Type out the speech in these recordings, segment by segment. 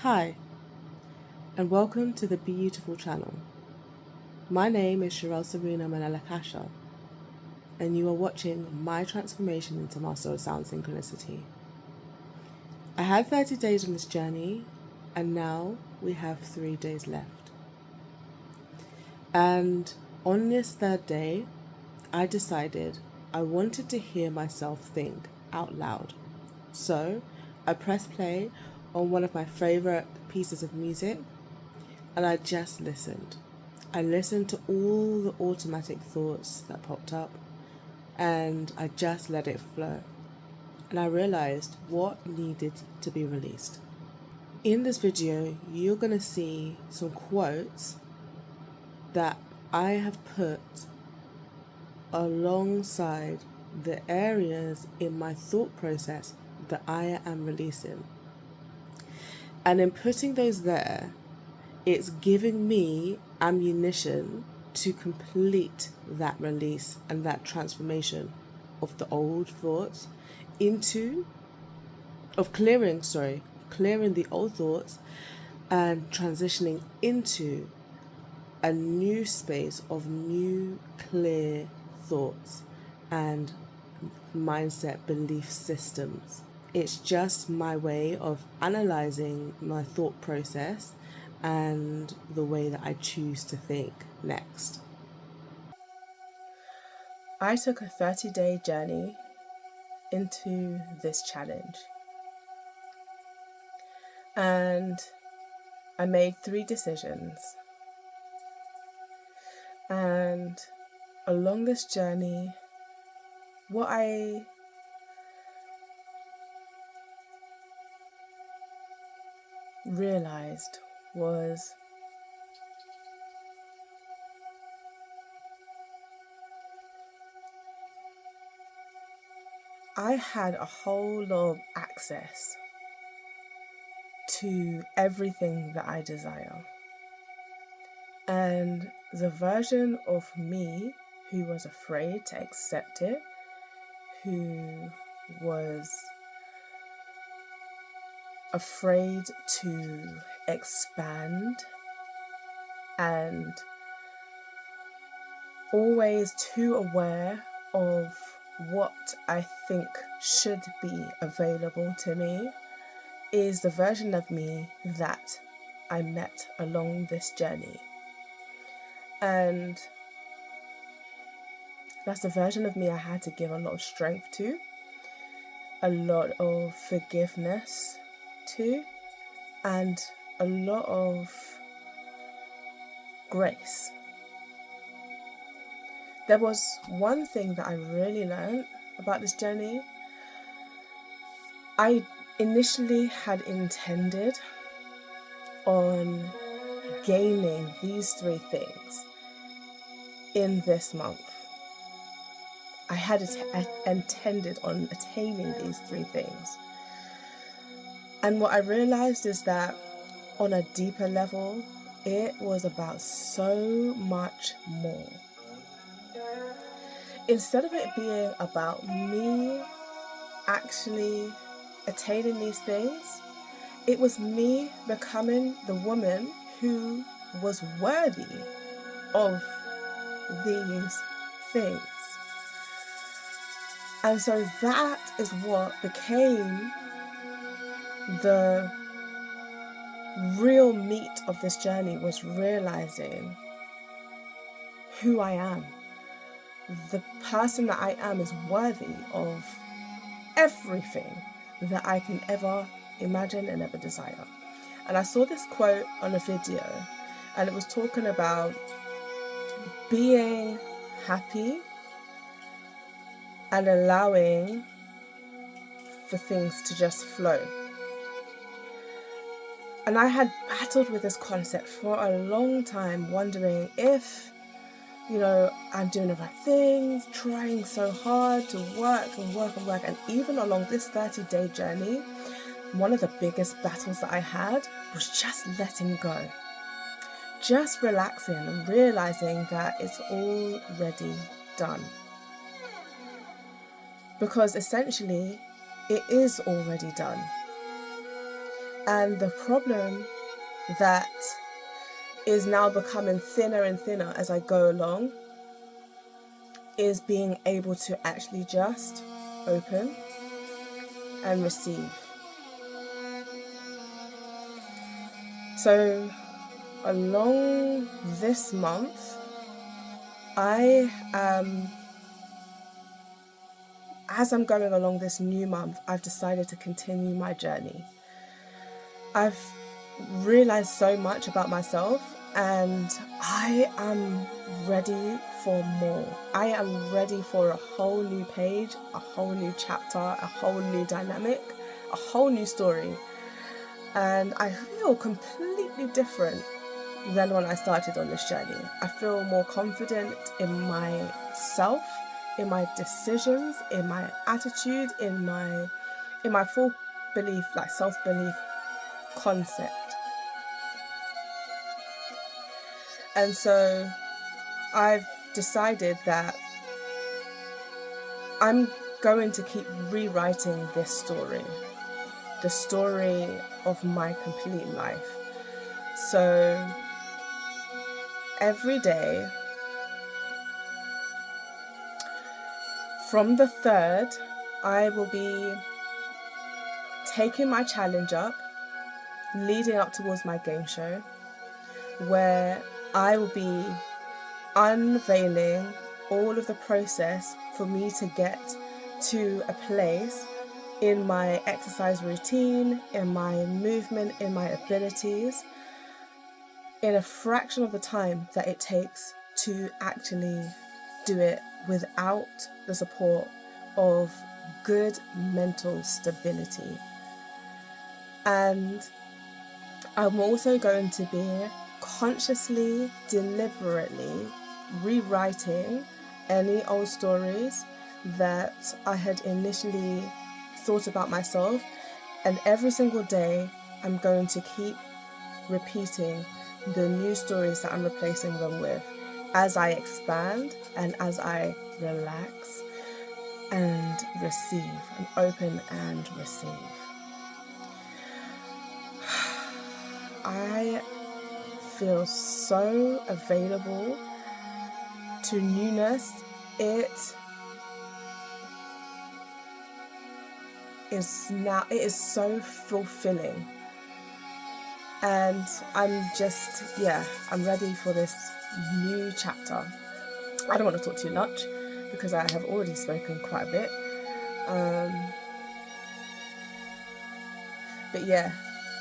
Hi, and welcome to the beautiful channel. My name is Sharelle Serena Manela Kasha, and you are watching my transformation into Master of Sound Synchronicity. I had 30 days on this journey, and now we have 3 days left. And on this third day, I decided I wanted to hear myself think out loud. So I pressed play on one of my favorite pieces of music, and I just listened. I listened to all the automatic thoughts that popped up, and I just let it flow. And I realized what needed to be released. In this video, you're going to see some quotes that I have put alongside the areas in my thought process that I am releasing. And in putting those there, it's giving me ammunition to complete that release and that transformation of the old thoughts clearing the old thoughts and transitioning into a new space of new clear thoughts and mindset belief systems. It's just my way of analyzing my thought process and the way that I choose to think next. I took a 30-day journey into this challenge, and I made 3 decisions. And along this journey, what I realized was I had a whole lot of access to everything that I desire. And the version of me who was afraid to accept it, who was afraid to expand, and always too aware of what I think should be available to me, is the version of me that I met along this journey. And that's the version of me I had to give a lot of strength to, a lot of forgiveness to, and a lot of grace. There was one thing that I really learned about this journey. I initially had intended on gaining these 3 things in this month. I had intended on attaining these 3 things. And what I realized is that on a deeper level, it was about so much more. Instead of it being about me actually attaining these things, it was me becoming the woman who was worthy of these things. And so that is what became the real meat of this journey, was realizing who I am. The person that I am is worthy of everything that I can ever imagine and ever desire. And I saw this quote on a video, and it was talking about being happy and allowing for things to just flow. And I had battled with this concept for a long time, wondering if, I'm doing the right things, trying so hard to work. And even along this 30-day journey, one of the biggest battles that I had was just letting go. Just relaxing and realizing that it's already done. Because essentially, it is already done. And the problem that is now becoming thinner and thinner as I go along is being able to actually just open and receive. So along this month, as I'm going along this new month, I've decided to continue my journey. I've realized so much about myself, and I am ready for more. I am ready for a whole new page, a whole new chapter, a whole new dynamic, a whole new story. And I feel completely different than when I started on this journey. I feel more confident in myself, in my decisions, in my attitude, in my full belief, like self-belief concept. And so I've decided that I'm going to keep rewriting this story, the story of my complete life. So every day from the 3rd, I will be taking my challenge up, leading up towards my game show, where I will be unveiling all of the process for me to get to a place in my exercise routine, in my movement, in my abilities, in a fraction of the time that it takes to actually do it without the support of good mental stability. And I'm also going to be consciously, deliberately rewriting any old stories that I had initially thought about myself. And every single day, I'm going to keep repeating the new stories that I'm replacing them with as I expand and as I relax and receive and open and receive. I feel so available to newness. It is so fulfilling. And I'm ready for this new chapter. I don't want to talk too much because I have already spoken quite a bit. But yeah,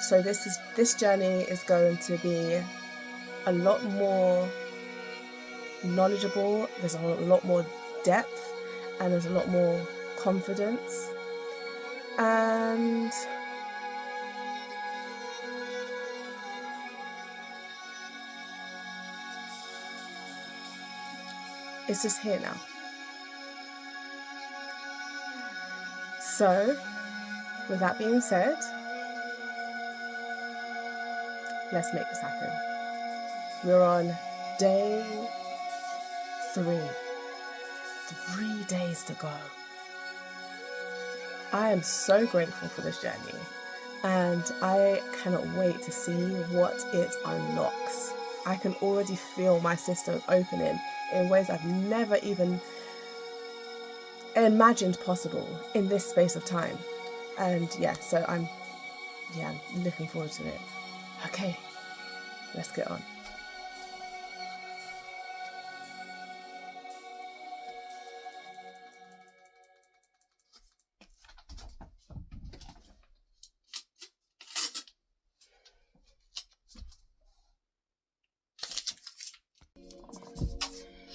so this journey is going to be a lot more knowledgeable. There's a lot more depth, and there's a lot more confidence. And it's just here now. So, with that being said, let's make this happen. We're on day 3. 3 days to go. I am so grateful for this journey, and I cannot wait to see what it unlocks. I can already feel my system opening in ways I've never even imagined possible in this space of time. And so I'm looking forward to it. Okay, let's get on.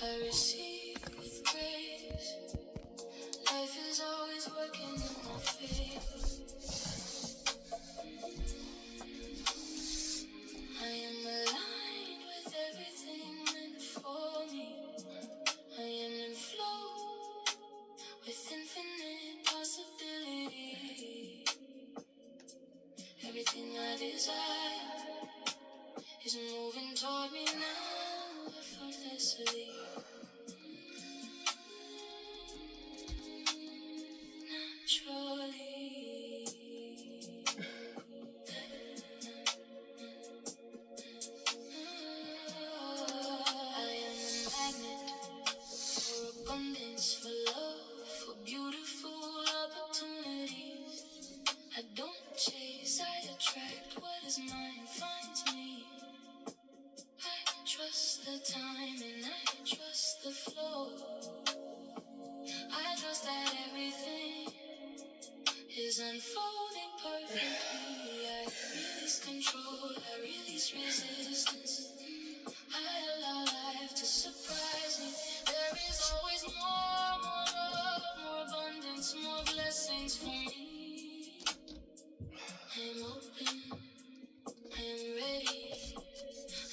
I receive grace. Life is always working in my favor. I am aligned with everything meant for me. I am in flow with infinite possibility. Everything I desire is moving toward me now effortlessly. Naturally. harmonies. I attract what is mine finds me. I trust the time and I trust the flow. I trust that everything is unfolding perfectly. I release control, I release resistance. I allow life to surprise me. There is always more love, more abundance, more blessings for me. I am open, I am ready,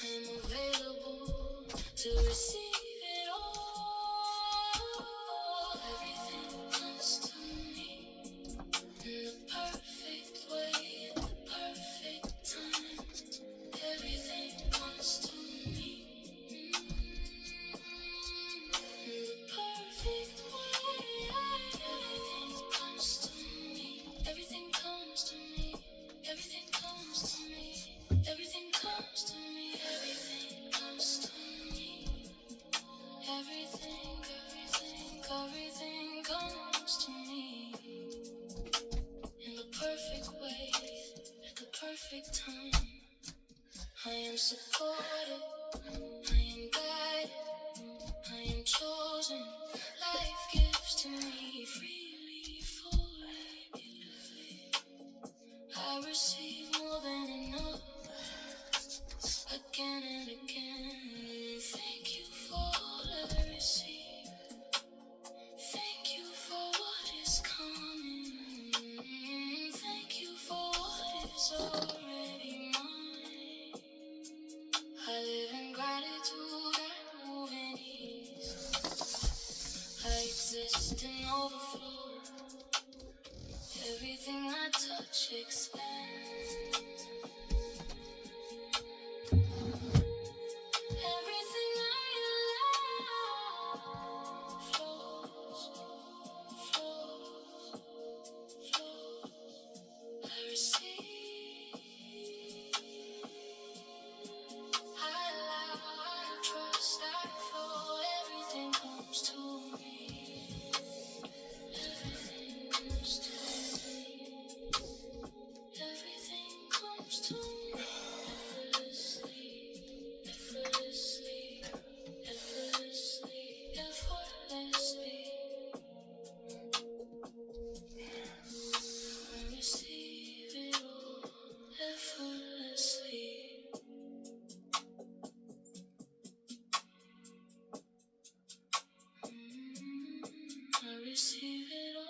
I am available to receive it all. Everything comes to me in the perfect way, at the perfect time. Everything comes to me in the perfect way. Everything comes to me. Everything comes to me. Everything comes to me. Everything comes to me. Everything comes to me. Everything comes to me in the perfect way, at the perfect time. I am supported, I am guided, I am chosen. Life gives to me freely, fully, beautifully. I receive more than enough, again and again. Thank you for all I receive. Thank you for what is coming. Thank you for what is already mine. I live in gratitude, I move in ease. I exist in overflow. Everything I touch expands. Everything I allow flows, flows, flows. I receive. I allow, I trust, I flow. Everything comes to me. Everything comes to me. Everything comes to me. Effortlessly, effortlessly, effortlessly, effortlessly. I receive it all effortlessly. I receive it all.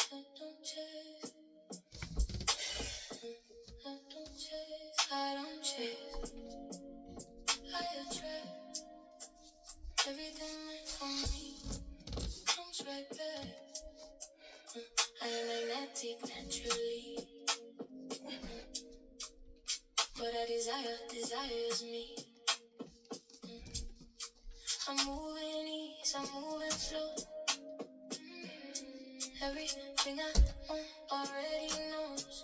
I don't chase, I don't chase, I don't chase. I attract everything meant for me. Comes right back. I am magnetic naturally. What I desires me. I'm moving ease, I'm moving slow. Everything I want already knows.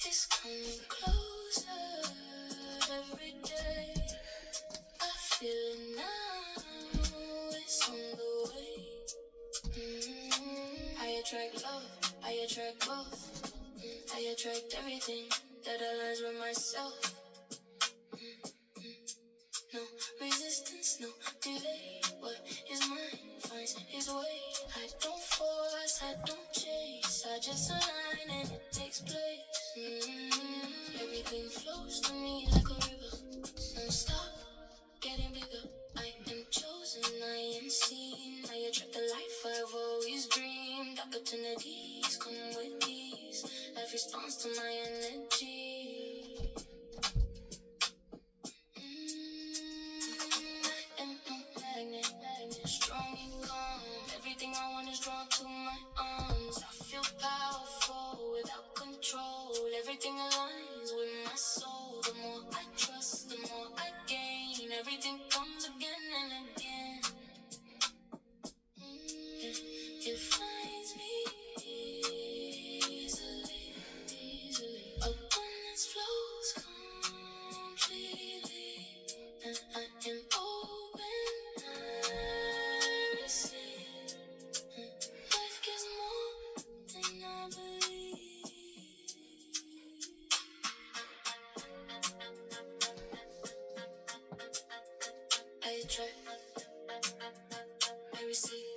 It's coming closer every day. I feel it now, it's on the way. I attract love, I attract both. I attract everything that aligns with myself. No resistance, no delay. What is mine finds its way. I don't force, I don't chase. I just align and it takes place. Everything flows to me like a river. Don't stop, getting bigger. I am chosen, I am seen. I attract the life I've always dreamed. Opportunities come with ease. Life responds to my energy. I am a magnet, strong and calm. Everything I want is drawn to my arms. I feel powerful without control. Everything aligns with my soul. The more I trust, the more I gain. Everything comes again and again. It finds me. track. I receive